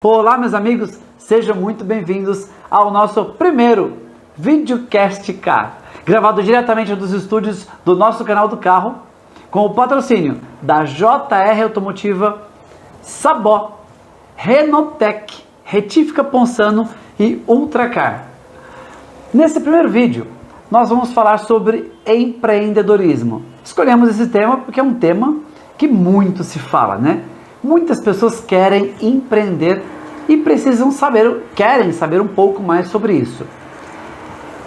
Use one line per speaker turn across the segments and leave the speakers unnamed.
Olá, meus amigos, sejam muito bem-vindos ao nosso primeiro Videocast Car, gravado diretamente dos estúdios do nosso canal do carro, com o patrocínio da JR Automotiva, Sabó, Renotec, Retífica Ponsano e Ultracar. Nesse primeiro vídeo, nós vamos falar sobre empreendedorismo. Escolhemos esse tema porque é um tema que muito se fala, né? Muitas pessoas querem empreender e querem saber um pouco mais sobre isso.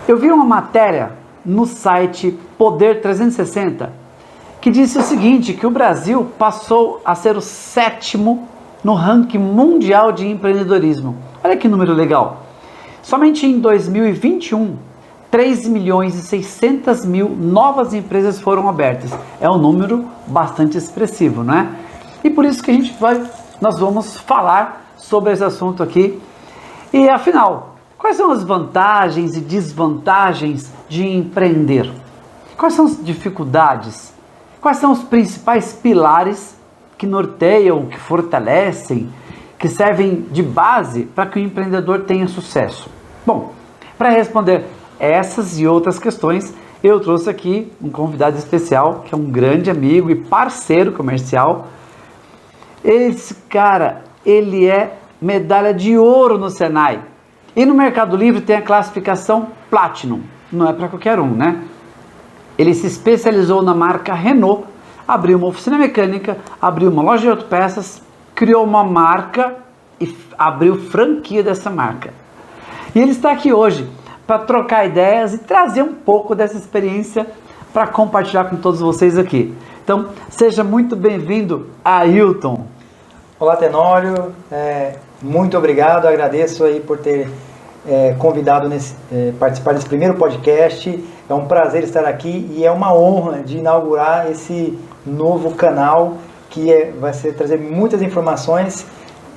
Eu vi uma matéria no site Poder 360 que disse o seguinte, que o Brasil passou a ser o 7º no ranking mundial de empreendedorismo. Olha que número legal. Somente em 2021, 3.600.000 novas empresas foram abertas. É um número bastante expressivo, não é? E por isso que nós vamos falar sobre esse assunto aqui. E afinal, quais são as vantagens e desvantagens de empreender? Quais são as dificuldades? Quais são os principais pilares que norteiam, que fortalecem, que servem de base para que o empreendedor tenha sucesso? Bom, para responder essas e outras questões, eu trouxe aqui um convidado especial, que é um grande amigo e parceiro comercial. Esse cara, ele é medalha de ouro no Senai. E no Mercado Livre tem a classificação Platinum. Não é para qualquer um, né? Ele se especializou na marca Renault, abriu uma oficina mecânica, abriu uma loja de autopeças, criou uma marca e abriu franquia dessa marca. E ele está aqui hoje para trocar ideias e trazer um pouco dessa experiência para compartilhar com todos vocês aqui. Então, seja muito bem-vindo, Ailton.
Olá, Tenório. Muito obrigado. Agradeço aí por ter convidado participar desse primeiro podcast. É um prazer estar aqui e é uma honra de inaugurar esse novo canal que vai trazer muitas informações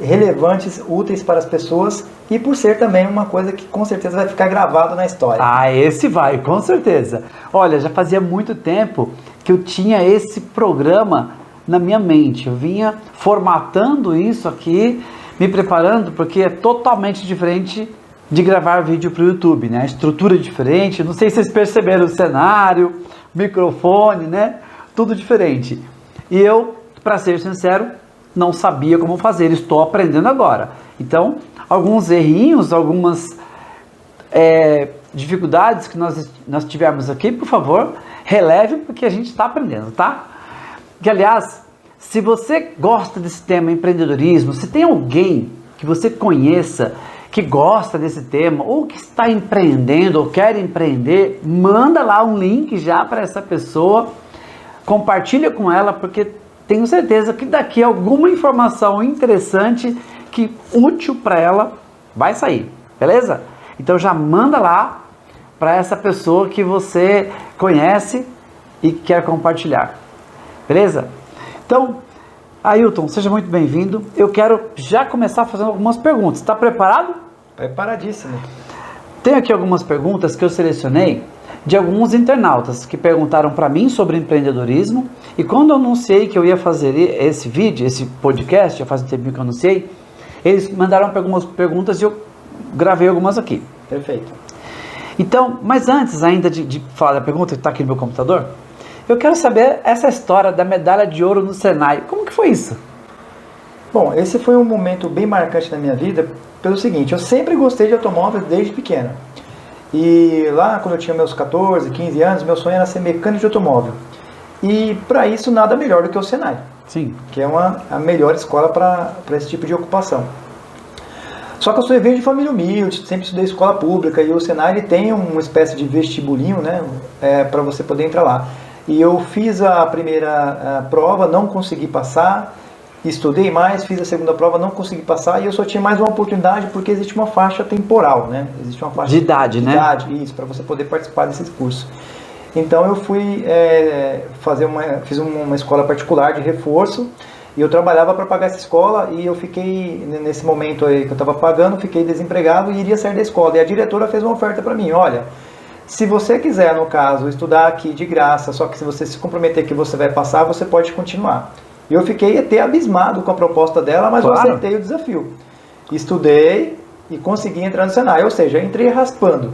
relevantes, úteis para as pessoas e por ser também uma coisa que com certeza vai ficar gravado na história.
Ah, esse vai, com certeza. Olha, já fazia muito tempo que eu tinha esse programa na minha mente. Eu vinha formatando isso aqui, me preparando, porque é totalmente diferente de gravar vídeo para o YouTube, né? A estrutura é diferente, não sei se vocês perceberam o cenário, microfone, né? Tudo diferente. E eu, para ser sincero, não sabia como fazer, estou aprendendo agora. Então, alguns errinhos, algumas dificuldades que nós tivemos aqui, por favor, releve, porque a gente está aprendendo, tá? Que, aliás, se você gosta desse tema empreendedorismo, se tem alguém que você conheça que gosta desse tema, ou que está empreendendo, ou quer empreender, manda lá um link já para essa pessoa, compartilha com ela, porque tenho certeza que daqui alguma informação interessante, útil para ela, vai sair, beleza? Então já manda lá para essa pessoa que você conhece e quer compartilhar, beleza? Então, Ailton, seja muito bem-vindo. Eu quero já começar fazendo algumas perguntas. Está preparado?
Preparadíssimo.
Tenho aqui algumas perguntas que eu selecionei de alguns internautas que perguntaram para mim sobre empreendedorismo, e quando eu anunciei que eu ia fazer esse vídeo, esse podcast, já faz um tempo que eu anunciei, eles mandaram algumas perguntas e eu gravei algumas aqui.
Perfeito.
Então, mas antes ainda de falar da pergunta que está aqui no meu computador, eu quero saber essa história da medalha de ouro no Senai. Como que foi isso?
Bom, esse foi um momento bem marcante na minha vida, pelo seguinte, eu sempre gostei de automóveis desde pequeno. E lá, quando eu tinha meus 14, 15 anos, meu sonho era ser mecânico de automóvel. E para isso, nada melhor do que o Senai.
Sim.
Que é a melhor escola para esse tipo de ocupação. Só que eu venho de família humilde, sempre estudei escola pública, e o Senai ele tem uma espécie de vestibulinho, né, para você poder entrar lá. E eu fiz a primeira prova, não consegui passar, estudei mais, fiz a segunda prova, não consegui passar, e eu só tinha mais uma oportunidade porque existe uma faixa temporal, né? Existe uma faixa
de idade, né?
Isso, para você poder participar desses cursos. Então eu fui fiz uma escola particular de reforço, e eu trabalhava para pagar essa escola, e eu fiquei, nesse momento aí que eu estava pagando, fiquei desempregado e iria sair da escola. E a diretora fez uma oferta para mim, olha, se você quiser, no caso, estudar aqui de graça, só que se você se comprometer que você vai passar, você pode continuar. E eu fiquei até abismado com a proposta dela, mas claro, eu aceitei o desafio. estudei e consegui entrar no Senai, ou seja, entrei raspando.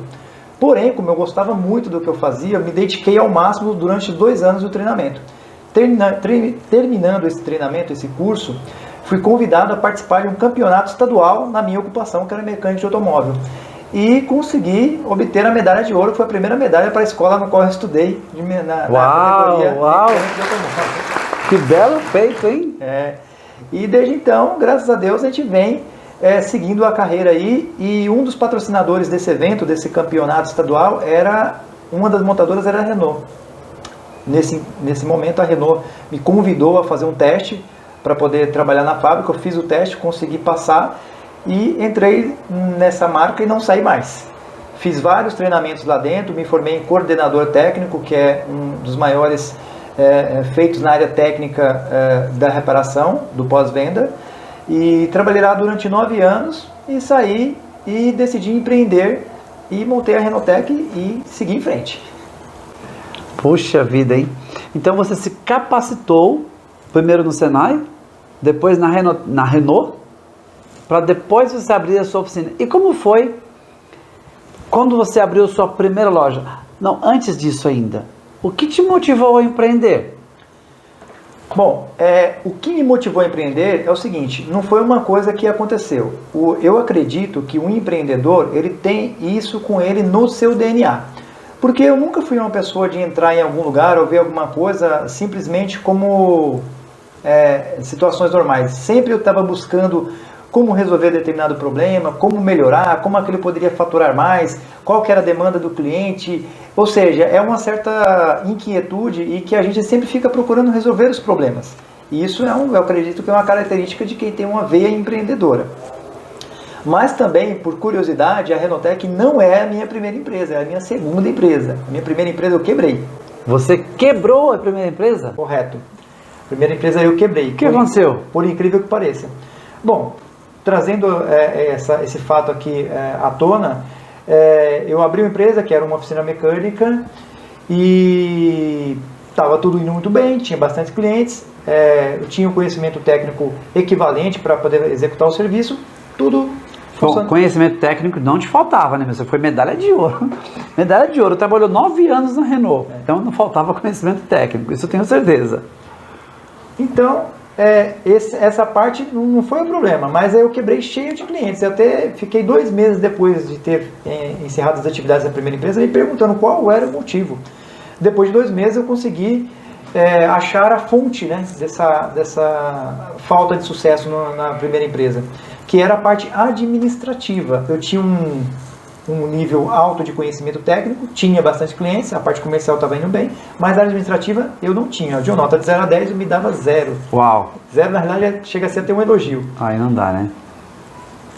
Porém, como eu gostava muito do que eu fazia, eu me dediquei ao máximo durante 2 anos do treinamento. Terminando esse treinamento, esse curso, fui convidado a participar de um campeonato estadual na minha ocupação, que era mecânico de automóvel. E consegui obter a medalha de ouro, que foi a primeira medalha para a escola no qual eu estudei na categoria mecânico de automóvel.
Que belo feito, hein?
E desde então, graças a Deus, a gente vem seguindo a carreira aí, e um dos patrocinadores desse evento, desse campeonato estadual, uma das montadoras era a Renault. Nesse momento a Renault me convidou a fazer um teste para poder trabalhar na fábrica. Eu fiz o teste, consegui passar e entrei nessa marca e não saí mais. Fiz vários treinamentos lá dentro, me formei em coordenador técnico, que é um dos maiores feitos na área técnica da reparação, do pós-venda. E trabalhei lá durante 9 anos e saí e decidi empreender e montei a Renotec e segui em frente.
Puxa vida, hein? Então você se capacitou primeiro no Senai, depois na Renault, para depois você abrir a sua oficina. E como foi quando você abriu sua primeira loja? Não, antes disso ainda, o que te motivou a empreender?
Bom, o que me motivou a empreender é o seguinte, não foi uma coisa que aconteceu. Eu acredito que um empreendedor, ele tem isso com ele no seu DNA. Porque eu nunca fui uma pessoa de entrar em algum lugar ou ver alguma coisa simplesmente como situações normais. Sempre eu estava buscando como resolver determinado problema, como melhorar, como aquilo poderia faturar mais, qual que era a demanda do cliente. Ou seja, é uma certa inquietude e que a gente sempre fica procurando resolver os problemas. E isso eu acredito que é uma característica de quem tem uma veia empreendedora. Mas também, por curiosidade, a Renotec não é a minha primeira empresa, é a minha segunda empresa. A minha primeira empresa eu quebrei.
Você quebrou a primeira empresa?
Correto. A primeira empresa eu quebrei.
O que aconteceu?
Por incrível que pareça. Bom, trazendo esse fato aqui à tona, eu abri uma empresa que era uma oficina mecânica e estava tudo indo muito bem, tinha bastante clientes, eu tinha um conhecimento técnico equivalente para poder executar o serviço, tudo.
Bom, conhecimento técnico não te faltava, né? Você foi medalha de ouro. Medalha de ouro. Trabalhou 9 anos na Renault. Então não faltava conhecimento técnico. Isso eu tenho certeza.
Então, essa parte não foi o problema. Mas eu quebrei cheio de clientes. Eu até fiquei 2 meses depois de ter encerrado as atividades da primeira empresa me perguntando qual era o motivo. Depois de 2 meses eu consegui achar a fonte, né, dessa falta de sucesso na primeira empresa, que era a parte administrativa. Eu tinha um nível alto de conhecimento técnico, tinha bastante clientes, a parte comercial estava indo bem, mas a administrativa eu não tinha. De uma nota de 0 a 10 eu me dava 0.
Uau!
0 na realidade chega a ser até um elogio.
Aí não dá, né?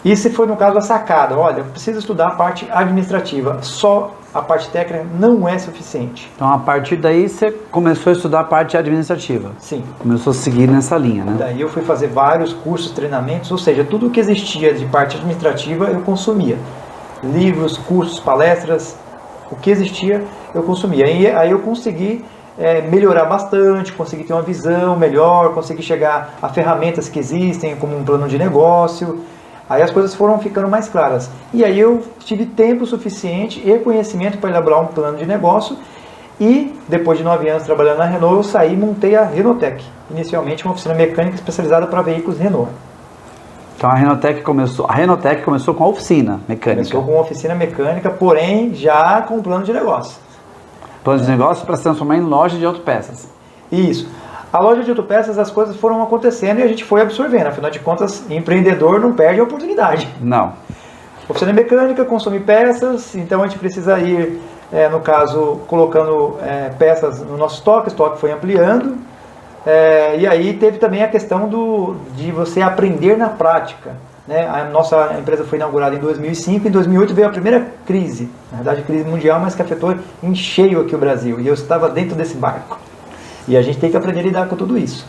Isso foi no caso a sacada. Olha, eu preciso estudar a parte administrativa, só a parte técnica não é suficiente.
Então a partir daí você começou a estudar a parte administrativa.
Sim.
Começou a seguir nessa linha, né?
Daí eu fui fazer vários cursos, treinamentos, ou seja, tudo que existia de parte administrativa eu consumia. Livros, cursos, palestras, o que existia eu consumia. E aí eu consegui melhorar bastante, consegui ter uma visão melhor, consegui chegar a ferramentas que existem, como um plano de negócio. Aí as coisas foram ficando mais claras. E aí eu tive tempo suficiente e conhecimento para elaborar um plano de negócio. E depois de 9 anos trabalhando na Renault, eu saí e montei a Renotec. Inicialmente uma oficina mecânica especializada para veículos Renault.
Então a Renotec começou com a oficina mecânica.
Começou com uma oficina mecânica, porém já com um plano de negócio.
Plano de negócio para se transformar em loja de autopeças.
Isso. A loja de autopeças, as coisas foram acontecendo e a gente foi absorvendo. Afinal de contas, empreendedor não perde a oportunidade.
Não.
Oficina mecânica, consome peças, então a gente precisa ir, no caso, colocando peças no nosso estoque, o estoque foi ampliando. E aí teve também a questão de você aprender na prática. Né? A nossa empresa foi inaugurada em 2005, em 2008 veio a primeira crise, na verdade crise mundial, mas que afetou em cheio aqui o Brasil, e eu estava dentro desse barco. E a gente tem que aprender a lidar com tudo isso.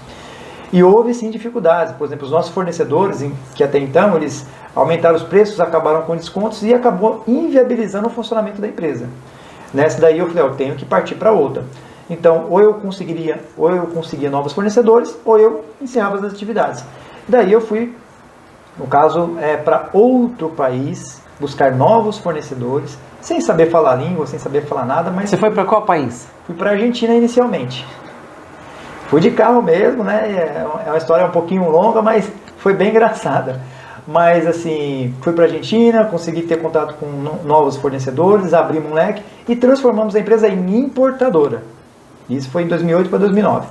E houve sim dificuldades, por exemplo, os nossos fornecedores, que até então eles aumentaram os preços, acabaram com descontos e acabou inviabilizando o funcionamento da empresa. Nessa daí eu falei, eu tenho que partir para outra. Então, ou eu conseguia novos fornecedores, ou eu encerrava as atividades. Daí eu fui No caso, é para outro país, buscar novos fornecedores, sem saber falar a língua, sem saber falar nada, mas...
Você foi para qual país?
Fui para a Argentina inicialmente. Fui de carro mesmo, né? É uma história um pouquinho longa, mas foi bem engraçada. Mas assim, fui para a Argentina, consegui ter contato com novos fornecedores, abrimos um leque e transformamos a empresa em importadora. Isso foi em 2008 para 2009.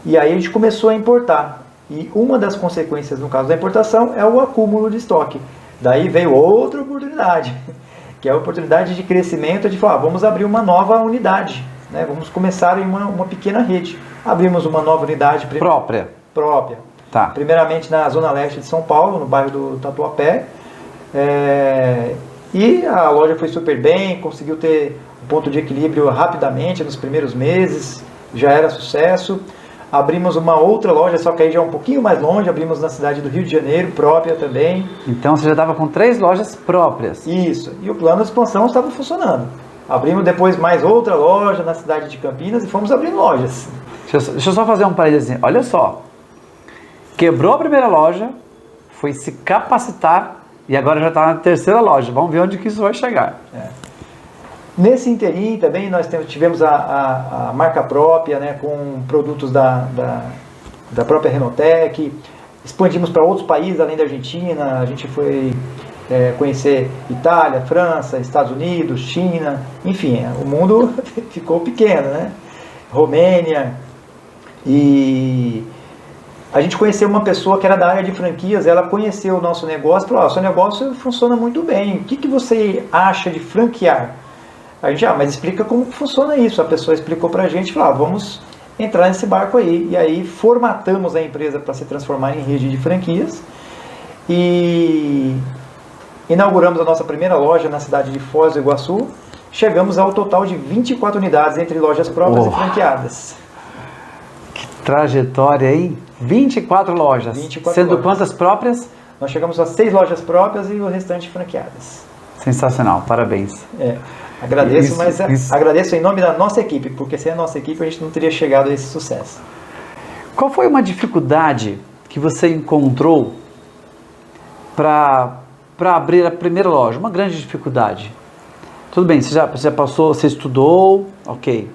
E aí a gente começou a importar. E uma das consequências no caso da importação é o acúmulo de estoque. Daí veio outra oportunidade, que é a oportunidade de crescimento de falar, vamos abrir uma nova unidade, né? Vamos começar em uma pequena rede. Abrimos uma nova unidade própria.
Tá.
Primeiramente na zona leste de São Paulo, no bairro do Tatuapé. E a loja foi super bem, conseguiu ter um ponto de equilíbrio rapidamente nos primeiros meses, já era sucesso. Abrimos uma outra loja, só que aí já é um pouquinho mais longe, abrimos na cidade do Rio de Janeiro, própria também.
Então você já estava com 3 lojas próprias.
Isso, e o plano de expansão estava funcionando. Abrimos depois mais outra loja na cidade de Campinas e fomos abrindo lojas.
Deixa eu só fazer um parênteses. Olha só, quebrou a primeira loja, foi se capacitar e agora já está na 3ª loja. Vamos ver onde que isso vai chegar.
Nesse interim também nós tivemos a marca própria, né, com produtos da própria Renotec, expandimos para outros países além da Argentina, a gente foi conhecer Itália, França, Estados Unidos, China, enfim, o mundo ficou pequeno, né? Romênia, e a gente conheceu uma pessoa que era da área de franquias, ela conheceu o nosso negócio e falou, seu negócio funciona muito bem, o que você acha de franquear? A gente, mas explica como funciona isso. A pessoa explicou pra gente, falou, vamos entrar nesse barco aí. E aí formatamos a empresa para se transformar em rede de franquias. E inauguramos a nossa primeira loja na cidade de Foz do Iguaçu. Chegamos ao total de 24 unidades entre lojas próprias e franqueadas.
Que trajetória, hein? 24 lojas.
24
sendo
lojas.
Quantas próprias?
Nós chegamos a 6 lojas próprias e o restante franqueadas.
Sensacional, parabéns.
Agradeço, agradeço em nome da nossa equipe, porque sem a nossa equipe a gente não teria chegado a esse sucesso.
Qual foi uma dificuldade que você encontrou para abrir a primeira loja? Uma grande dificuldade. Tudo bem, você já passou, você estudou, ok.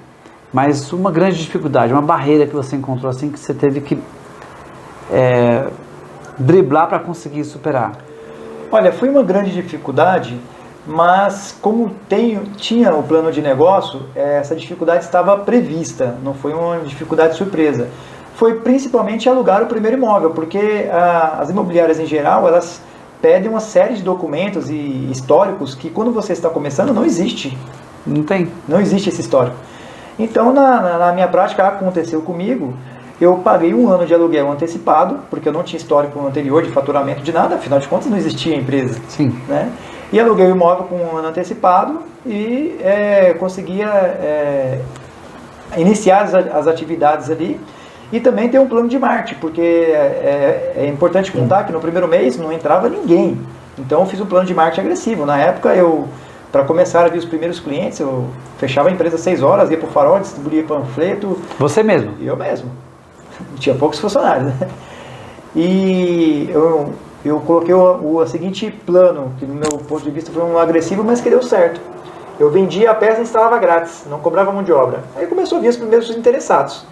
Mas uma grande dificuldade, uma barreira que você encontrou assim, que você teve que driblar para conseguir superar.
Olha, foi uma grande dificuldade, mas como tinha o plano de negócio, essa dificuldade estava prevista, não foi uma dificuldade surpresa. Foi principalmente alugar o primeiro imóvel, porque as imobiliárias em geral, elas pedem uma série de documentos e históricos que quando você está começando não existe. Não existe esse histórico. Então, na minha prática, aconteceu comigo, eu paguei 1 ano de aluguel antecipado, porque eu não tinha histórico anterior de faturamento de nada, afinal de contas não existia empresa.
Sim.
Né? E aluguei o imóvel com 1 ano antecipado e conseguia iniciar as atividades ali e também ter um plano de marketing, porque é importante contar que no primeiro mês não entrava ninguém. Então eu fiz um plano de marketing agressivo. Na época, para começar a ver os primeiros clientes, eu fechava a empresa às 6 horas, ia para o Farol, distribuía panfleto.
Você mesmo?
Eu mesmo. Tinha poucos funcionários, né? E eu coloquei o seguinte plano, que no meu ponto de vista foi um agressivo, mas que deu certo. Eu vendia a peça e instalava grátis, não cobrava mão de obra. Aí começou a vir os primeiros interessados.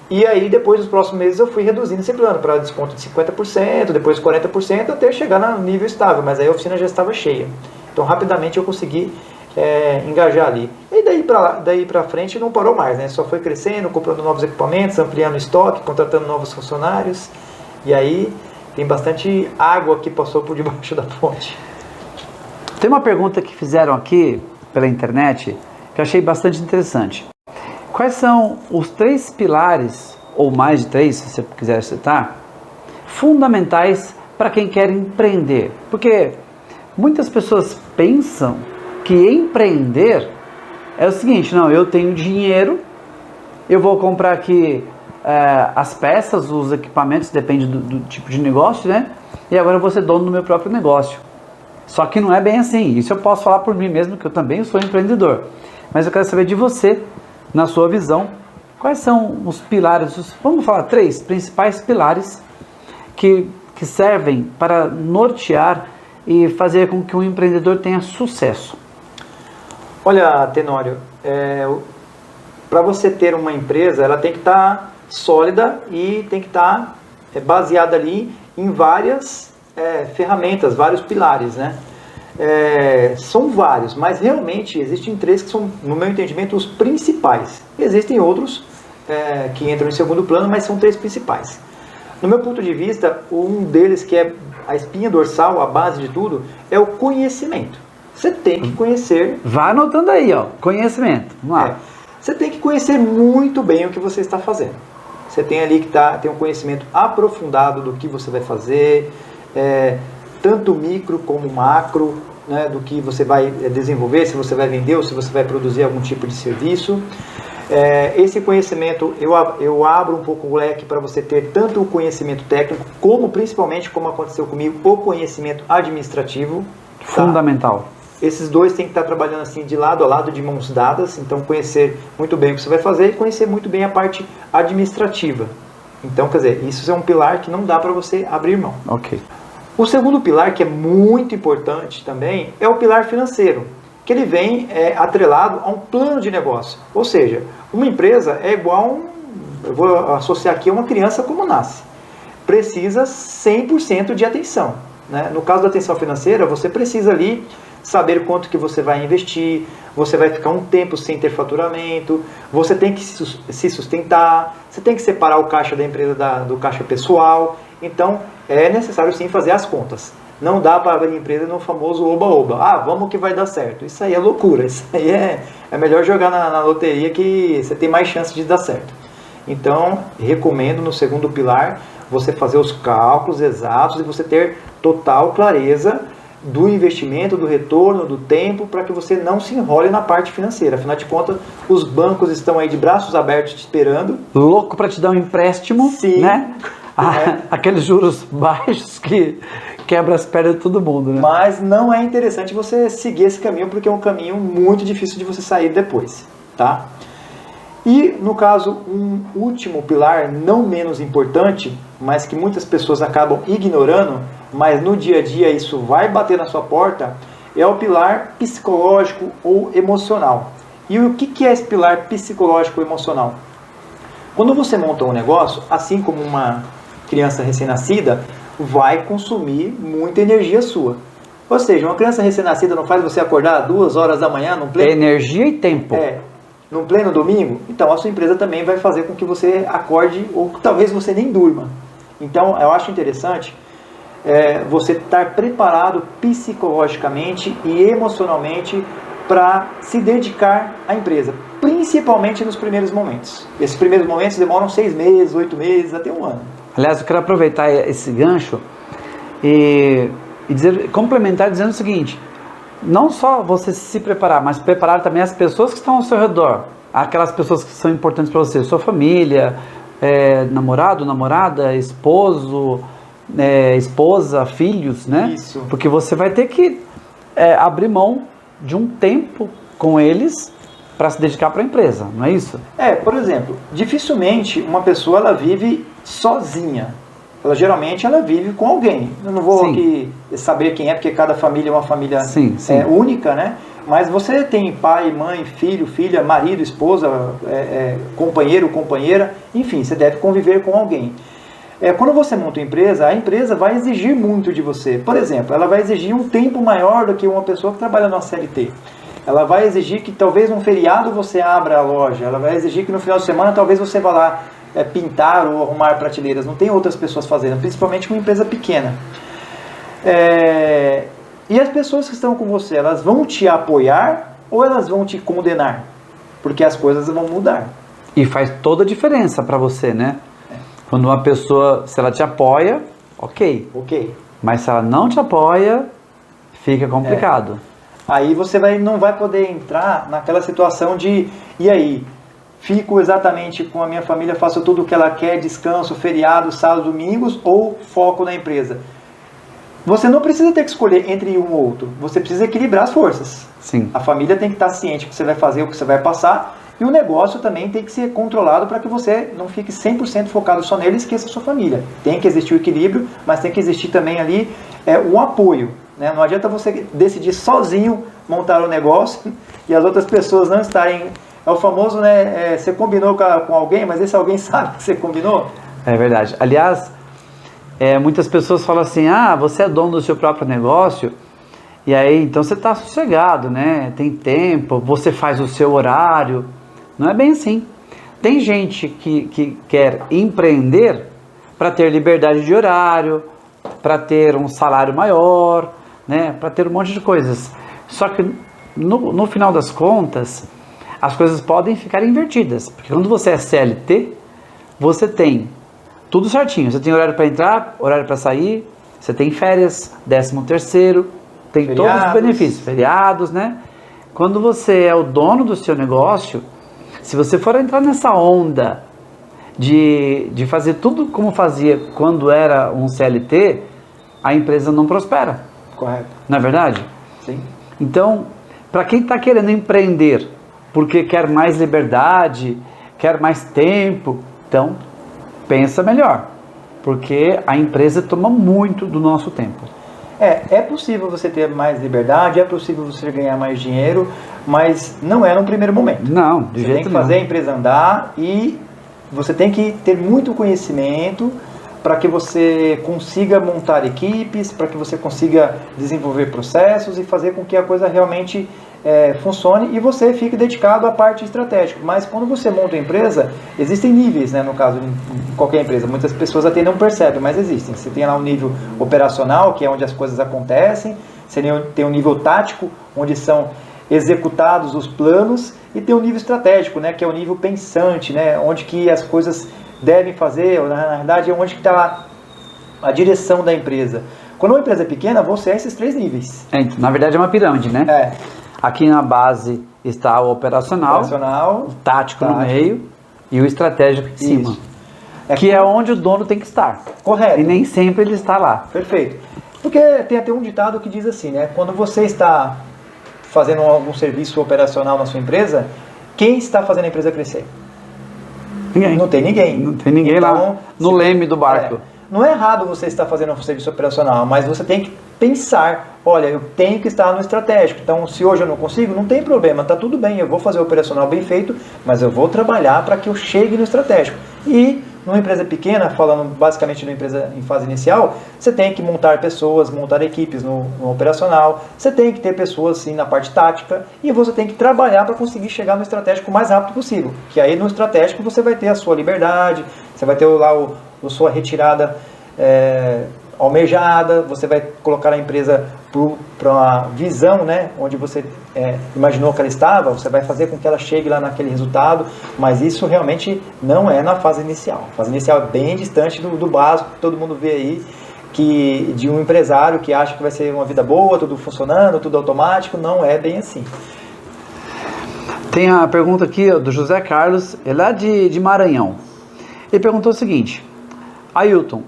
E aí depois, nos próximos meses, eu fui reduzindo esse plano para desconto de 50%, depois 40%, até chegar no nível estável, mas aí a oficina já estava cheia. Então rapidamente eu consegui engajar ali. E daí para frente não parou mais, né? Só foi crescendo, comprando novos equipamentos, ampliando o estoque, contratando novos funcionários. E aí tem bastante água que passou por debaixo da ponte.
Tem uma pergunta que fizeram aqui pela internet que eu achei bastante interessante. Quais são os 3 pilares, ou mais de 3, se você quiser citar, fundamentais para quem quer empreender? Porque muitas pessoas pensam que empreender é o seguinte, não, eu tenho dinheiro, eu vou comprar aqui as peças, os equipamentos, depende do tipo de negócio, né? E agora eu vou ser dono do meu próprio negócio. Só que não é bem assim, isso eu posso falar por mim mesmo, que eu também sou empreendedor. Mas eu quero saber de você, na sua visão, quais são os pilares, vamos falar 3 principais pilares que que servem para nortear e fazer com que um empreendedor tenha sucesso?
Olha, Tenório, para você ter uma empresa, ela tem que estar sólida e tem que estar baseada ali em várias ferramentas, vários pilares, né? São vários, mas realmente existem 3 que são, no meu entendimento, os principais. Existem outros que entram em segundo plano, mas são 3 principais. No meu ponto de vista, um deles, que é a espinha dorsal, a base de tudo, é o conhecimento. Você tem que conhecer...
Vai anotando aí, ó, conhecimento. Vamos lá.
Você tem que conhecer muito bem o que você está fazendo. Você tem ali que ter um conhecimento aprofundado do que você vai fazer, tanto micro como macro, né, do que você vai desenvolver, se você vai vender ou se você vai produzir algum tipo de serviço. Esse conhecimento, eu abro um pouco o leque para você ter tanto o conhecimento técnico, como principalmente, como aconteceu comigo, o conhecimento administrativo.
Fundamental.
Esses dois têm que estar trabalhando assim de lado a lado, de mãos dadas. Então, conhecer muito bem o que você vai fazer e conhecer muito bem a parte administrativa. Então, quer dizer, isso é um pilar que não dá para você abrir mão.
Ok.
O segundo pilar, que é muito importante também, é o pilar financeiro, que ele vem atrelado a um plano de negócio. Ou seja, uma empresa é igual eu vou associar aqui a uma criança como nasce. Precisa 100% de atenção, né? No caso da atenção financeira, você precisa ali saber quanto que você vai investir, você vai ficar um tempo sem ter faturamento, você tem que se sustentar, você tem que separar o caixa da empresa do caixa pessoal. Então, é necessário sim fazer as contas. Não dá para abrir empresa no famoso oba-oba. Vamos que vai dar certo. Isso aí é loucura. Isso aí é melhor jogar na loteria que você tem mais chance de dar certo. Então, recomendo no segundo pilar você fazer os cálculos exatos e você ter total clareza do investimento, do retorno, do tempo, para que você não se enrole na parte financeira. Afinal de contas, os bancos estão aí de braços abertos te esperando.
Louco para te dar um empréstimo,
sim,
né? Aqueles juros baixos que quebra as pernas de todo mundo, né?
Mas não é interessante você seguir esse caminho, porque é um caminho muito difícil de você sair depois, tá? E, no caso, um último pilar, não menos importante, mas que muitas pessoas acabam ignorando, mas no dia a dia isso vai bater na sua porta, é o pilar psicológico ou emocional. E o que é esse pilar psicológico ou emocional? Quando você monta um negócio, assim como uma criança recém-nascida, vai consumir muita energia sua. Ou seja, uma criança recém-nascida não faz você acordar 2 horas da manhã num pleno...
Energia e tempo.
Num pleno domingo, então a sua empresa também vai fazer com que você acorde ou talvez você nem durma. Então eu acho interessante você estar preparado psicologicamente e emocionalmente para se dedicar à empresa, principalmente nos primeiros momentos. Esses primeiros momentos demoram 6 meses, 8 meses, até 1 ano.
Aliás, eu quero aproveitar esse gancho e complementar dizendo o seguinte: não só você se preparar, mas preparar também as pessoas que estão ao seu redor, aquelas pessoas que são importantes para você, sua família, namorado, namorada, esposo, esposa, filhos, né?
Isso.
Porque você vai ter que abrir mão de um tempo com eles para se dedicar para a empresa, não é isso?
Por exemplo, dificilmente uma pessoa ela vive sozinha. Geralmente ela vive com alguém. Eu não vou aqui saber quem é, porque cada família é uma família única, né? Mas você tem pai, mãe, filho, filha, marido, esposa, companheiro, companheira, enfim, você deve conviver com alguém. Quando você monta uma empresa, a empresa vai exigir muito de você. Por exemplo, ela vai exigir um tempo maior do que uma pessoa que trabalha na CLT. Ela vai exigir que talvez num feriado você abra a loja. Ela vai exigir que no final de semana talvez você vá lá pintar ou arrumar prateleiras. Não tem outras pessoas fazendo, principalmente uma empresa pequena. E as pessoas que estão com você, elas vão te apoiar ou elas vão te condenar? Porque as coisas vão mudar.
E faz toda a diferença para você, né? Quando uma pessoa, se ela te apoia, ok. Mas se ela não te apoia, fica complicado.
Aí você não vai poder entrar naquela situação de, e aí, fico exatamente com a minha família, faço tudo o que ela quer, descanso, feriado, sábado, domingos, ou foco na empresa? Você não precisa ter que escolher entre um ou outro, você precisa equilibrar as forças.
Sim.
A família tem que estar ciente do que você vai fazer, o que você vai passar, E o negócio também tem que ser controlado para que você não fique 100% focado só nele e esqueça a sua família. Tem que existir o equilíbrio, mas tem que existir também ali o apoio. Né? Não adianta você decidir sozinho montar o negócio e as outras pessoas não estarem... É o famoso, né? Você combinou com alguém, mas esse alguém sabe que você combinou?
É verdade. Aliás, muitas pessoas falam assim, você é dono do seu próprio negócio, e aí então você está sossegado, né? Tem tempo, você faz o seu horário. Não é bem assim. Tem gente que quer empreender para ter liberdade de horário, para ter um salário maior, né? Para ter um monte de coisas. Só que no final das contas, as coisas podem ficar invertidas. Porque quando você é CLT, você tem tudo certinho. Você tem horário para entrar, horário para sair, você tem férias, 13º, tem
feriados.
Todos os benefícios, feriados, né? Quando você é o dono do seu negócio, se você for entrar nessa onda de fazer tudo como fazia quando era um CLT, a empresa não prospera.
Correto.
Não é verdade?
Sim.
Então, para quem está querendo empreender, porque quer mais liberdade, quer mais tempo, então pensa melhor, porque a empresa toma muito do nosso tempo.
É possível você ter mais liberdade, é possível você ganhar mais dinheiro, mas não é no primeiro momento.
Não, de jeito nenhum.
Você tem que fazer a empresa andar e você tem que ter muito conhecimento para que você consiga montar equipes, para que você consiga desenvolver processos e fazer com que a coisa realmente funcione e você fique dedicado à parte estratégica. Mas quando você monta uma empresa, existem níveis, né, no caso de qualquer empresa. Muitas pessoas até não percebem, mas existem. Você tem lá um nível operacional, que é onde as coisas acontecem. Você tem um nível tático, onde são executados os planos. E tem um nível estratégico, né, que é o nível pensante, né, onde que as coisas devem fazer, ou, na verdade é onde que está a direção da empresa. Quando uma empresa é pequena, você é esses 3 níveis.
Na verdade é uma pirâmide, né? Aqui na base está o operacional, o tático no meio e o estratégico em cima. Que é onde o dono tem que estar.
Correto.
E nem sempre ele está lá.
Perfeito. Porque tem até um ditado que diz assim, né? Quando você está fazendo algum serviço operacional na sua empresa, quem está fazendo a empresa crescer?
Ninguém.
Não tem ninguém.
Não tem ninguém então, lá no leme do barco.
Não é errado você estar fazendo um serviço operacional, mas você tem que pensar, olha, eu tenho que estar no estratégico, então se hoje eu não consigo, não tem problema, tá tudo bem, eu vou fazer o operacional bem feito, mas eu vou trabalhar para que eu chegue no estratégico. E numa empresa pequena, falando basicamente de uma empresa em fase inicial, você tem que montar pessoas, montar equipes no operacional, você tem que ter pessoas sim na parte tática e você tem que trabalhar para conseguir chegar no estratégico o mais rápido possível, que aí no estratégico você vai ter a sua liberdade, você vai ter lá a sua retirada almejada, você vai colocar a empresa para uma visão, né, onde você imaginou que ela estava, você vai fazer com que ela chegue lá naquele resultado, mas isso realmente não é na fase inicial. A fase inicial é bem distante do básico que todo mundo vê aí, que de um empresário que acha que vai ser uma vida boa, tudo funcionando, tudo automático, não é bem assim.
Tem a pergunta aqui do José Carlos, ele é lá de Maranhão. Ele perguntou o seguinte: Ailton,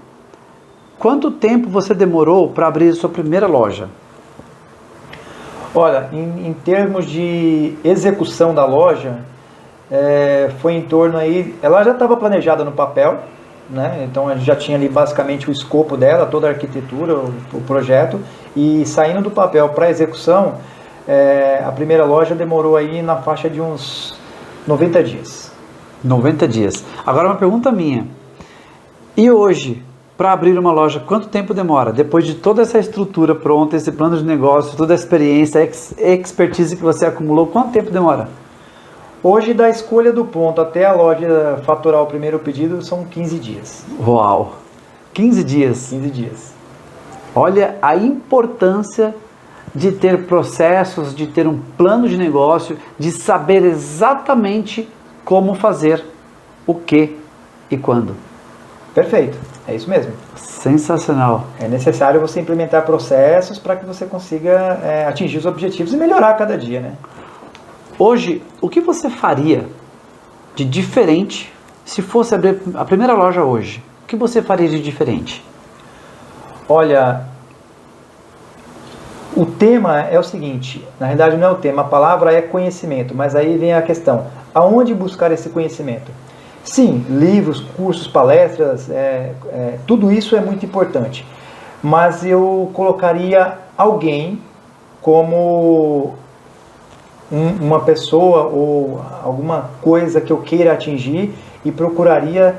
quanto tempo você demorou para abrir a sua primeira loja?
Olha, em termos de execução da loja, foi em torno aí... Ela já estava planejada no papel, né? Então a gente já tinha ali basicamente o escopo dela, toda a arquitetura, o projeto, e saindo do papel para execução, a primeira loja demorou aí na faixa de uns 90 dias. 90 dias. Agora uma pergunta minha. E hoje, para abrir uma loja, quanto tempo demora? Depois de toda essa estrutura pronta, esse plano de negócio, toda a experiência, a expertise que você acumulou, quanto tempo demora? Hoje, da escolha do ponto até a loja faturar o primeiro pedido, são 15 dias. Uau! 15 dias? 15 dias. Olha a importância de ter processos, de ter um plano de negócio, de saber exatamente como fazer, o que e quando. Perfeito, é isso mesmo. Sensacional. É necessário você implementar processos para que você consiga atingir os objetivos e melhorar a cada dia, né? Hoje, o que você faria de diferente se fosse abrir a primeira loja hoje? O que você faria de diferente? Olha, o tema é o seguinte, na realidade não é o tema, a palavra é conhecimento, mas aí vem a questão. Aonde buscar esse conhecimento? Sim, livros, cursos, palestras, tudo isso é muito importante. Mas eu colocaria alguém como uma pessoa ou alguma coisa que eu queira atingir e procuraria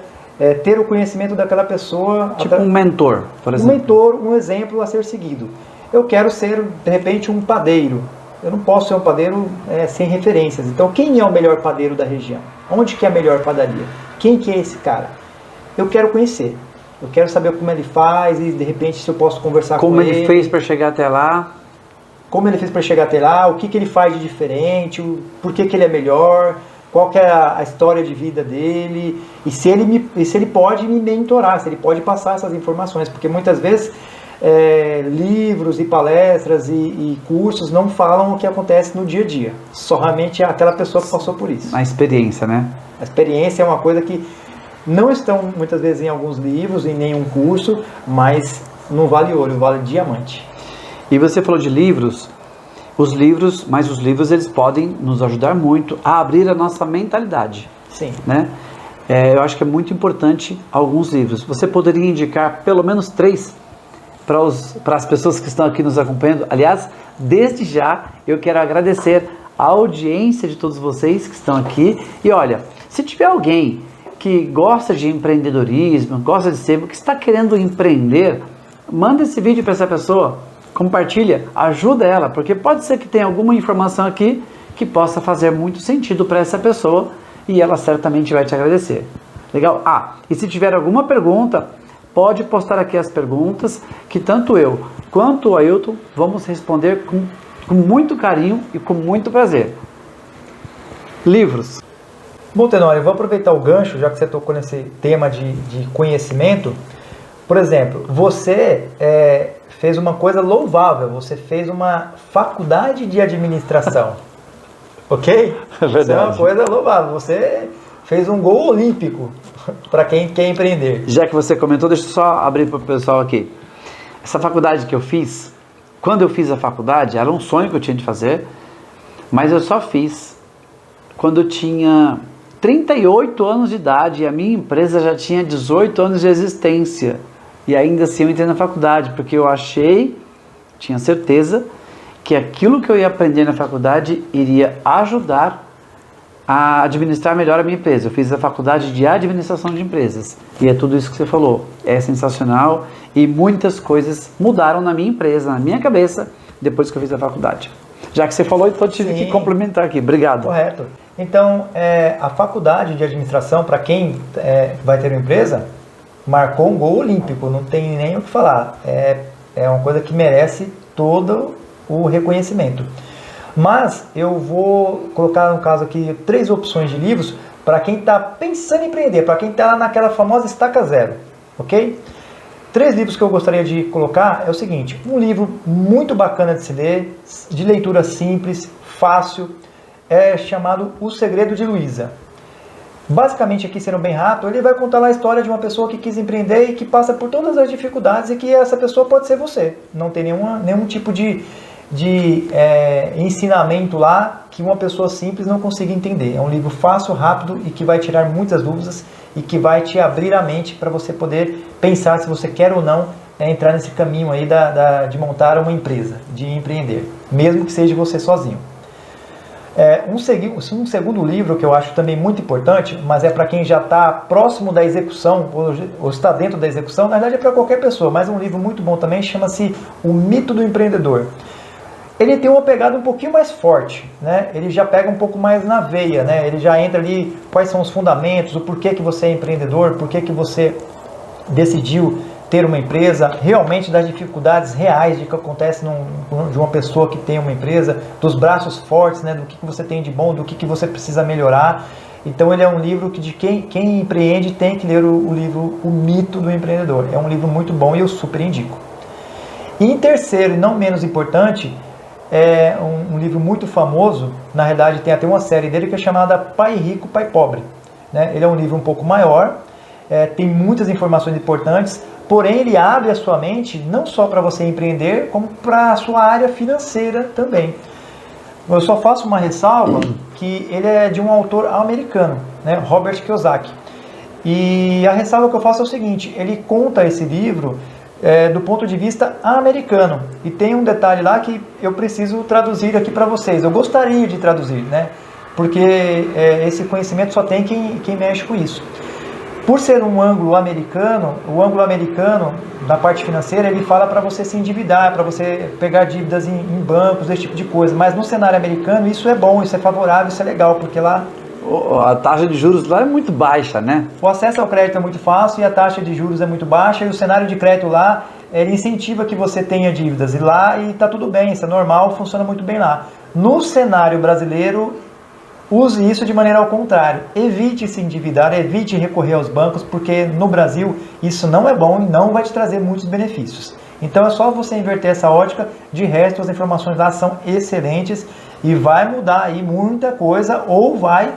ter o conhecimento daquela pessoa.
Tipo um mentor, por exemplo.
Um mentor, um exemplo a ser seguido. Eu quero ser, de repente, um padeiro. Eu não posso ser um padeiro sem referências. Então, quem é o melhor padeiro da região? Onde que é a melhor padaria? Quem que é esse cara? Eu quero conhecer. Eu quero saber como ele faz e, de repente, se eu posso conversar com ele.
Como ele fez para chegar até lá.
Como ele fez para chegar até lá, o que que ele faz de diferente, por que que ele é melhor, qual que é a história de vida dele, e se ele pode me mentorar, se ele pode passar essas informações, porque muitas vezes livros e palestras e cursos não falam o que acontece no dia a dia, somente aquela pessoa que passou por isso.
A experiência, né?
A experiência é uma coisa que não estão muitas vezes em alguns livros, em nenhum curso, mas não vale ouro, vale diamante.
E você falou de livros, os livros eles podem nos ajudar muito a abrir a nossa mentalidade.
Sim.
Né? Eu acho que é muito importante alguns livros. Você poderia indicar pelo menos 3 para as pessoas que estão aqui nos acompanhando. Aliás, desde já eu quero agradecer a audiência de todos vocês que estão aqui. E olha, se tiver alguém que gosta de empreendedorismo, gosta de ser, que está querendo empreender, manda esse vídeo para essa pessoa, compartilha, ajuda ela, porque pode ser que tenha alguma informação aqui que possa fazer muito sentido para essa pessoa e ela certamente vai te agradecer. Legal? E se tiver alguma pergunta, pode postar aqui as perguntas, que tanto eu quanto o Ailton vamos responder com muito carinho e com muito prazer. Livros.
Bom, Tenório, eu vou aproveitar o gancho, já que você tocou nesse tema de conhecimento. Por exemplo, você fez uma coisa louvável, você fez uma faculdade de administração, ok?
É verdade.
Isso é uma coisa louvável, você fez um gol olímpico para quem quer empreender.
Já que você comentou, deixa eu só abrir para o pessoal aqui. Essa faculdade que eu fiz, quando eu fiz a faculdade, era um sonho que eu tinha de fazer, mas eu só fiz quando eu tinha 38 anos de idade e a minha empresa já tinha 18 anos de existência. E ainda assim eu entrei na faculdade, porque eu tinha certeza que aquilo que eu ia aprender na faculdade iria ajudar a administrar melhor a minha empresa. Eu fiz a faculdade de administração de empresas e é tudo isso que você falou. É sensacional e muitas coisas mudaram na minha empresa, na minha cabeça, depois que eu fiz a faculdade. Já que você falou, então eu tive que complementar aqui. Obrigado.
Correto. Então, a faculdade de administração, para quem vai ter uma empresa, marcou um gol olímpico, não tem nem o que falar. É uma coisa que merece todo o reconhecimento. Mas eu vou colocar no caso aqui 3 opções de livros para quem está pensando em empreender, para quem está naquela famosa estaca zero, ok? 3 livros que eu gostaria de colocar é o seguinte: um livro muito bacana de se ler, de leitura simples, fácil, chamado O Segredo de Luísa. Basicamente, aqui sendo bem rápido, ele vai contar lá a história de uma pessoa que quis empreender e que passa por todas as dificuldades e que essa pessoa pode ser você. Não tem nenhum tipo de ensinamento lá que uma pessoa simples não consiga entender. É um livro fácil, rápido e que vai tirar muitas dúvidas e que vai te abrir a mente para você poder pensar se você quer ou não entrar nesse caminho aí de montar uma empresa, de empreender, mesmo que seja você sozinho. Um segundo livro que eu acho também muito importante, mas é para quem já está próximo da execução ou está dentro da execução, na verdade é para qualquer pessoa, mas é um livro muito bom também, chama-se O Mito do Empreendedor. Ele tem uma pegada um pouquinho mais forte, né? Ele já pega um pouco mais na veia, né? Ele já entra ali quais são os fundamentos, o porquê que você é empreendedor, porquê que você decidiu ter uma empresa, realmente das dificuldades reais de que acontece de uma pessoa que tem uma empresa, dos braços fortes, né? Do que você tem de bom, do que você precisa melhorar. Então ele é um livro que de quem empreende tem que ler o livro O Mito do Empreendedor. É um livro muito bom e eu super indico. E em terceiro, e não menos importante, é um livro muito famoso, na realidade tem até uma série dele que é chamada Pai Rico, Pai Pobre. Né? Ele é um livro um pouco maior, tem muitas informações importantes, porém ele abre a sua mente não só para você empreender, como para a sua área financeira também. Eu só faço uma ressalva que ele é de um autor americano, né, Robert Kiyosaki. E a ressalva que eu faço é o seguinte, ele conta esse livro do ponto de vista americano. E tem um detalhe lá que eu preciso traduzir aqui para vocês. Eu gostaria de traduzir, né? Porque esse conhecimento só tem quem mexe com isso. Por ser um ângulo americano, o ângulo americano da parte financeira, ele fala para você se endividar, para você pegar dívidas em bancos, esse tipo de coisa. Mas no cenário americano isso é bom, isso é favorável, isso é legal, porque lá
A taxa de juros lá é muito baixa, né?
o acesso ao crédito é muito fácil e a taxa de juros é muito baixa, e o cenário de crédito lá, ele incentiva que você tenha dívidas. E lá está tudo bem, isso é normal, funciona muito bem lá. No cenário brasileiro, use isso de maneira ao contrário. Evite se endividar, evite recorrer aos bancos, porque no Brasil isso não é bom e não vai te trazer muitos benefícios. Então é só você inverter essa ótica, de resto as informações lá são excelentes e vai mudar aí muita coisa, ou vai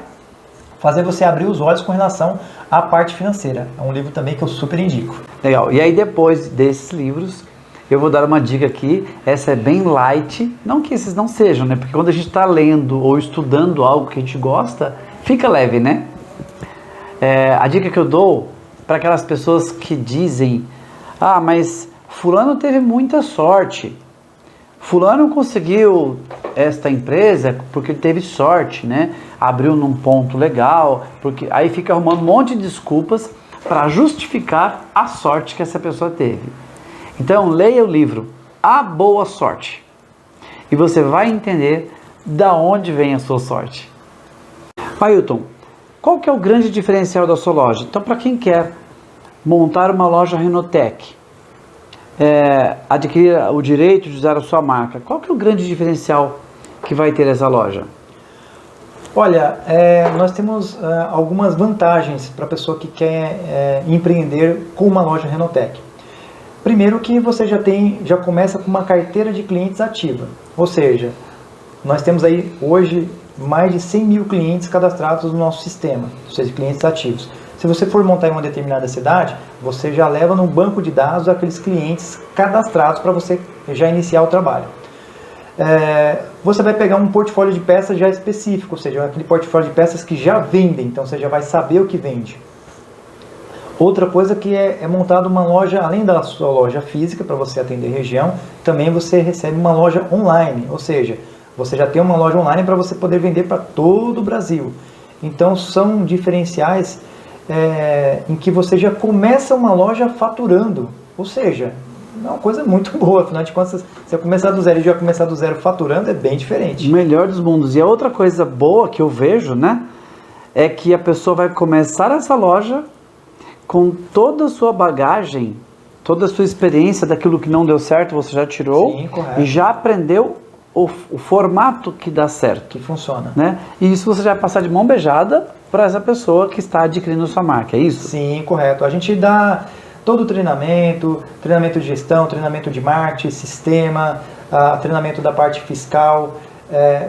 fazer você abrir os olhos com relação à parte financeira. É um livro também que eu super indico.
Legal. E aí depois desses livros, eu vou dar uma dica aqui. Essa é bem light. Não que esses não sejam, né? Porque quando a gente está lendo ou estudando algo que a gente gosta, fica leve, né? A dica que eu dou para aquelas pessoas que dizem: ah, mas fulano teve muita sorte. Fulano conseguiu esta empresa porque ele teve sorte, né? Abriu num ponto legal, porque aí fica arrumando um monte de desculpas para justificar a sorte que essa pessoa teve. Então, leia o livro A Boa Sorte e você vai entender da onde vem a sua sorte. Ailton, qual que é o grande diferencial da sua loja? Então, para quem quer montar uma loja Renotec, adquirir o direito de usar a sua marca, qual que é o grande diferencial que vai ter essa loja?
Olha, nós temos algumas vantagens para a pessoa que quer empreender com uma loja Renotec. Primeiro que você já começa com uma carteira de clientes ativa, ou seja, nós temos aí hoje mais de 100 mil clientes cadastrados no nosso sistema, ou seja, clientes ativos. Se você for montar em uma determinada cidade, você já leva no banco de dados aqueles clientes cadastrados para você já iniciar o trabalho. Você vai pegar um portfólio de peças já específico, ou seja, aquele portfólio de peças que já vendem, então você já vai saber o que vende. Outra coisa que é montada uma loja, além da sua loja física para você atender região, também você recebe uma loja online, ou seja, você já tem uma loja online para você poder vender para todo o Brasil. Então são diferenciais em que você já começa uma loja faturando, ou seja, é uma coisa muito boa, afinal de contas, se eu começar do zero e já começar do zero faturando, é bem diferente.
O melhor dos mundos. E a outra coisa boa que eu vejo, né, é que a pessoa vai começar essa loja com toda a sua bagagem, toda a sua experiência daquilo que não deu certo, você já tirou.
Sim, correto.
E já aprendeu o formato que dá certo.
Que funciona.
Né? E isso você já vai passar de mão beijada para essa pessoa que está adquirindo sua marca, é isso?
Sim, correto. A gente dá todo o treinamento de gestão, treinamento de marketing, sistema, treinamento da parte fiscal,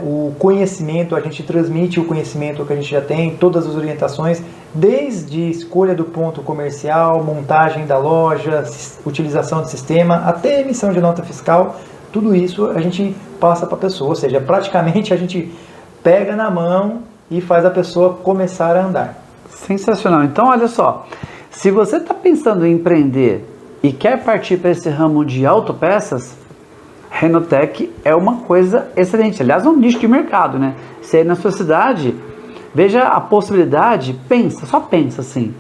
o conhecimento, a gente transmite o conhecimento que a gente já tem, todas as orientações, desde escolha do ponto comercial, montagem da loja, utilização de sistema, até emissão de nota fiscal, tudo isso a gente passa para a pessoa, ou seja, praticamente a gente pega na mão e faz a pessoa começar a andar.
Sensacional. Então, olha só, se você está pensando em empreender e quer partir para esse ramo de autopeças, Renotec é uma coisa excelente. Aliás, é um nicho de mercado, né? Se é na sua cidade, veja a possibilidade, só pensa assim,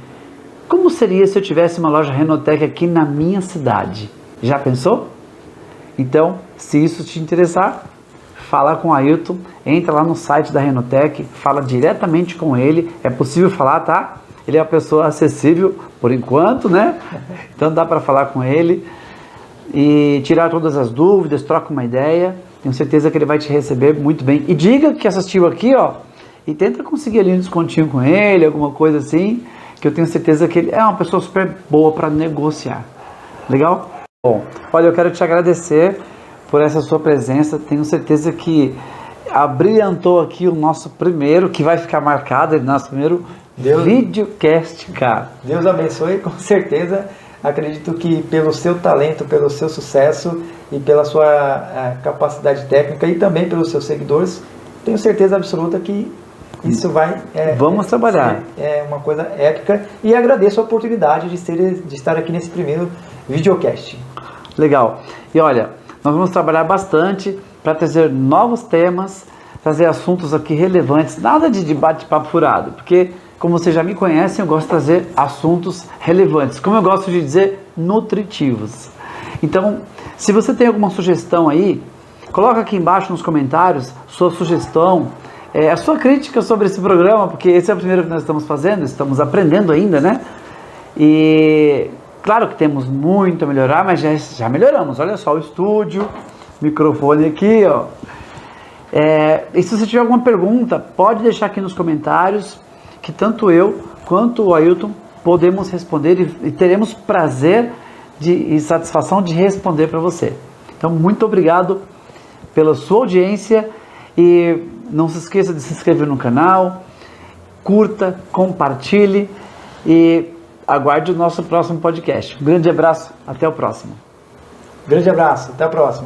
como seria se eu tivesse uma loja Renotec aqui na minha cidade? Já pensou? Então, se isso te interessar, fala com o Ailton, entra lá no site da Renotec, fala diretamente com ele, é possível falar, tá? Ele é uma pessoa acessível por enquanto, né? Então dá para falar com ele e tirar todas as dúvidas, troca uma ideia, tenho certeza que ele vai te receber muito bem. E diga que assistiu aqui, ó, e tenta conseguir ali um descontinho com ele, alguma coisa assim, que eu tenho certeza que ele é uma pessoa super boa para negociar. Legal? Bom, olha, eu quero te agradecer por essa sua presença, tenho certeza que abrilhantou aqui o nosso primeiro, que vai ficar marcado, nosso primeiro videocast, cara.
Deus abençoe, com certeza acredito que pelo seu talento, pelo seu sucesso e pela sua capacidade técnica e também pelos seus seguidores, tenho certeza absoluta que isso vai
Vamos trabalhar.
É uma coisa épica, e agradeço a oportunidade de estar aqui nesse primeiro videocast.
Legal. E olha, nós vamos trabalhar bastante para trazer novos temas, trazer assuntos aqui relevantes, nada de bate-papo furado, porque como vocês já me conhecem, eu gosto de trazer assuntos relevantes, como eu gosto de dizer, nutritivos. Então, se você tem alguma sugestão aí, coloca aqui embaixo nos comentários sua sugestão, a sua crítica sobre esse programa, porque esse é o primeiro que nós estamos fazendo, estamos aprendendo ainda, né? E claro que temos muito a melhorar, mas já melhoramos. Olha só o estúdio, microfone aqui, ó. E se você tiver alguma pergunta, pode deixar aqui nos comentários, que tanto eu quanto o Ailton podemos responder e teremos prazer e satisfação de responder para você. Então, muito obrigado pela sua audiência e não se esqueça de se inscrever no canal, curta, compartilhe e aguarde o nosso próximo podcast. Um grande abraço, até o próximo.
Grande abraço, até a próxima.